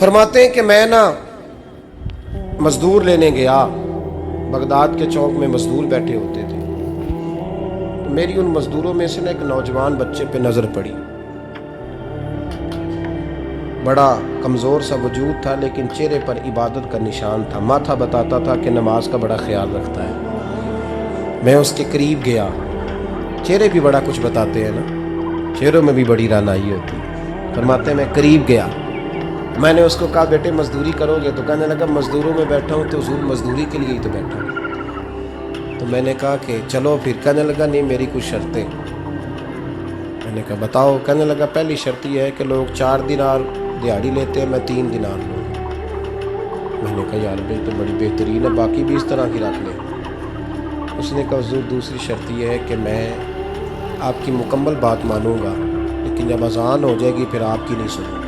فرماتے ہیں کہ میں نا مزدور لینے گیا، بغداد کے چوک میں مزدور بیٹھے ہوتے تھے، تو میری ان مزدوروں میں سے نا ایک نوجوان بچے پہ نظر پڑی۔ بڑا کمزور سا وجود تھا لیکن چہرے پر عبادت کا نشان تھا، ماتھا بتاتا تھا کہ نماز کا بڑا خیال رکھتا ہے۔ میں اس کے قریب گیا، چہرے بھی بڑا کچھ بتاتے ہیں نا، چہروں میں بھی بڑی رانائی ہوتی ہے۔ فرماتے ہیں میں قریب گیا، میں نے اس کو کہا بیٹے مزدوری کرو گے؟ تو کہنے لگا مزدوروں میں بیٹھا ہوں تو حضور مزدوری کے لیے ہی تو بیٹھا ہوں۔ تو میں نے کہا کہ چلو پھر۔ کہنے لگا نہیں میری کچھ شرطیں۔ میں نے کہا بتاؤ؟ کہنے لگا پہلی شرط یہ ہے کہ لوگ 4 دینار دیہاڑی لیتے ہیں، میں 3 دینار لوں۔ میں نے کہا یار بھائی تو بڑی بہترین ہے، باقی بھی اس طرح کی رکھ لیں۔ اس نے کہا حضور دوسری شرط یہ ہے کہ میں آپ کی مکمل بات مانوں گا لیکن جب اذان ہو جائے گی پھر آپ کی نہیں سنوں گا۔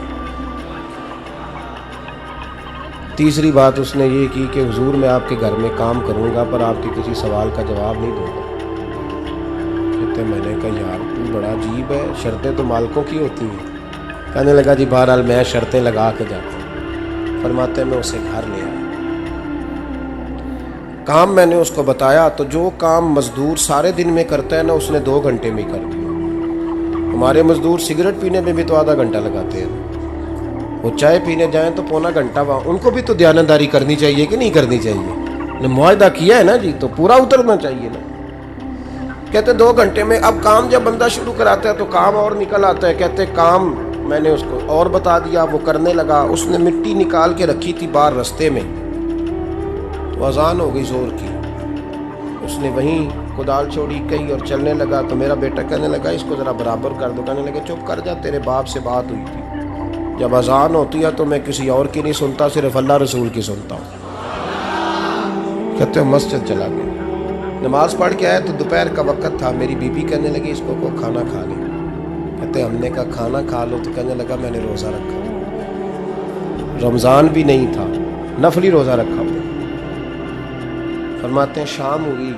تیسری بات اس نے یہ کی کہ حضور میں آپ کے گھر میں کام کروں گا پر آپ کے کسی سوال کا جواب نہیں دوں گا۔ کہتے میں نے کہا یار تو بڑا عجیب ہے، شرطیں تو مالکوں کی ہوتی ہیں۔ کہنے لگا جی بہرحال میں شرطیں لگا کے جاتا ہوں۔ فرماتے ہیں میں اسے گھر لے آیا، کام میں نے اس کو بتایا تو جو کام مزدور سارے دن میں کرتا ہے نا اس نے 2 گھنٹے میں کر دیا۔ ہمارے مزدور سگریٹ پینے میں بھی تو آدھا گھنٹہ لگاتے ہیں، وہ چائے پینے جائیں تو پونا گھنٹہ وہاں۔ ان کو بھی تو دیانتداری کرنی چاہیے کہ نہیں کرنی چاہیے؟ نے معاہدہ کیا ہے نا جی تو پورا اترنا چاہیے نا۔ کہتے 2 گھنٹے میں، اب کام جب بندہ شروع کراتا ہے تو کام اور نکل آتا ہے۔ کہتے کام میں نے اس کو اور بتا دیا، وہ کرنے لگا۔ اس نے مٹی نکال کے رکھی تھی باہر رستے میں، تو اذان ہو گئی زور کی، اس نے وہیں کدال چھوڑی کہیں اور چلنے لگا۔ تو میرا بیٹا کہنے لگا اس کو ذرا برابر کر دو۔ کہنے لگا چپ کر جا، تیرے باپ سے بات ہوئی تھی، جب اذان ہوتی ہے تو میں کسی اور کی نہیں سنتا، صرف اللہ رسول کی سنتا ہوں۔ کہتے ہیں مسجد چلا گیا، نماز پڑھ کے آیا تو دوپہر کا وقت تھا۔ میری بیوی کہنے لگی اس کو کھانا کھا لے۔ کہتے ہم نے کہا کھانا کھا لو، تو کہنے لگا میں نے روزہ رکھا، رمضان بھی نہیں تھا، نفلی روزہ رکھا ہوا۔ فرماتے ہیں شام ہوئی،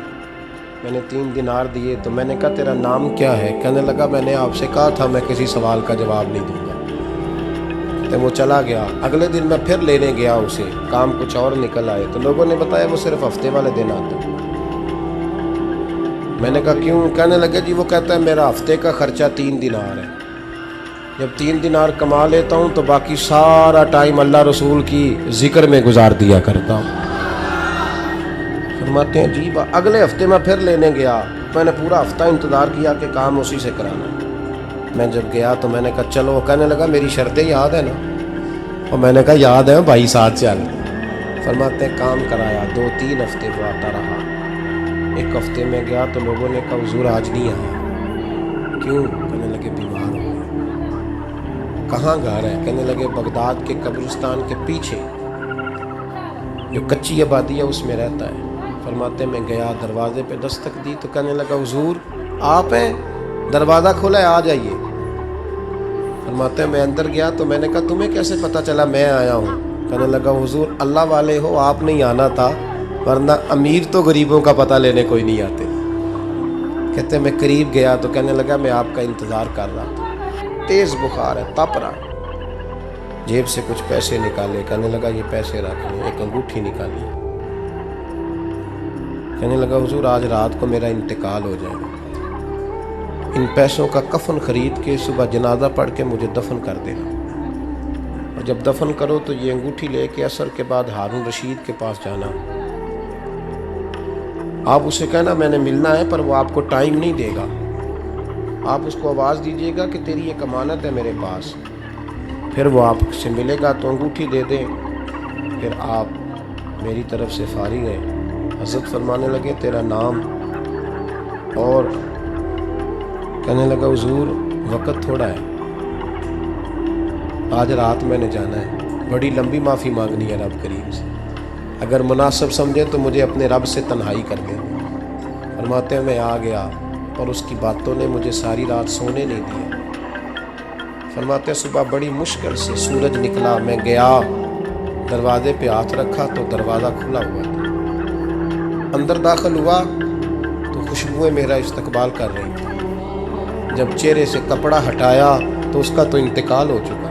میں نے 3 دینار دیے تو میں نے کہا تیرا نام کیا ہے؟ کہنے لگا میں نے آپ سے کہا تھا میں کسی سوال کا جواب نہیں دوں گا۔ تو وہ چلا گیا۔ اگلے دن میں پھر لینے گیا اسے، کام کچھ اور نکل آئے تو لوگوں نے بتایا وہ صرف ہفتے والے دن آتا ہے۔ میں نے کہا کیوں؟ کہنے لگے جی وہ کہتا ہے میرا ہفتے کا خرچہ 3 دینار ہے، جب 3 دینار کما لیتا ہوں تو باقی سارا ٹائم اللہ رسول کی ذکر میں گزار دیا کرتا ہوں۔ فرماتے ہیں جی اگلے ہفتے میں پھر لینے گیا، میں نے پورا ہفتہ انتظار کیا کہ کام اسی سے کرانا۔ میں جب گیا تو میں نے کہا چلو، کہنے لگا میری شرطیں یاد ہے نا؟ اور میں نے کہا یاد ہے بھائی ساتھ چل۔ فرماتے ہیں کام کرایا، 2-3 ہفتے وہ آتا رہا۔ ایک ہفتے میں گیا تو لوگوں نے کہا حضور آج نہیں آیا، کیوں؟ کہنے لگے بیمار ہو گئے۔ کہاں گھر ہے؟ کہنے لگے بغداد کے قبرستان کے پیچھے جو کچی آبادی ہے اس میں رہتا ہے۔ فرماتے میں گیا، دروازے پہ دستک دی تو کہنے لگا حضور آپ ہیں؟ دروازہ کھولا ہے آ جائیے۔ فرماتے ہیں میں اندر گیا تو میں نے کہا تمہیں کیسے پتہ چلا میں آیا ہوں؟ کہنے لگا حضور اللہ والے ہو آپ نہیں آنا تھا، ورنہ امیر تو غریبوں کا پتہ لینے کوئی نہیں آتے۔ کہتے میں قریب گیا تو کہنے لگا میں آپ کا انتظار کر رہا تھا، تیز بخار ہے، تپ رہا۔ جیب سے کچھ پیسے نکالے، کہنے لگا یہ پیسے رکھ لیں، ایک انگوٹھی نکالی۔ کہنے لگا حضور آج رات کو میرا انتقال ہو جائے گا، ان پیسوں کا کفن خرید کے صبح جنازہ پڑھ کے مجھے دفن کر دینا، اور جب دفن کرو تو یہ انگوٹھی لے کے عصر کے بعد ہارون رشید کے پاس جانا، آپ اسے کہنا میں نے ملنا ہے پر وہ آپ کو ٹائم نہیں دے گا، آپ اس کو آواز دیجیے گا کہ تیری ایک امانت ہے میرے پاس، پھر وہ آپ سے ملے گا تو انگوٹھی دے دیں، پھر آپ میری طرف سے فارغ ہیں۔ حضرت فرمانے لگے تیرا نام؟ اور کہنے لگا حضور وقت تھوڑا ہے، آج رات میں نے جانا ہے، بڑی لمبی معافی مانگنی ہے رب کریم سے، اگر مناسب سمجھے تو مجھے اپنے رب سے تنہائی کر دیں۔ فرماتے ہیں میں آ گیا اور اس کی باتوں نے مجھے ساری رات سونے نہیں دیا۔ فرماتے ہیں صبح بڑی مشکل سے سورج نکلا، میں گیا دروازے پہ ہاتھ رکھا تو دروازہ کھلا ہوا تھا، اندر داخل ہوا تو خوشبوئیں میرا استقبال کر رہی تھی، جب چہرے سے کپڑا ہٹایا تو اس کا تو انتقال ہو چکا۔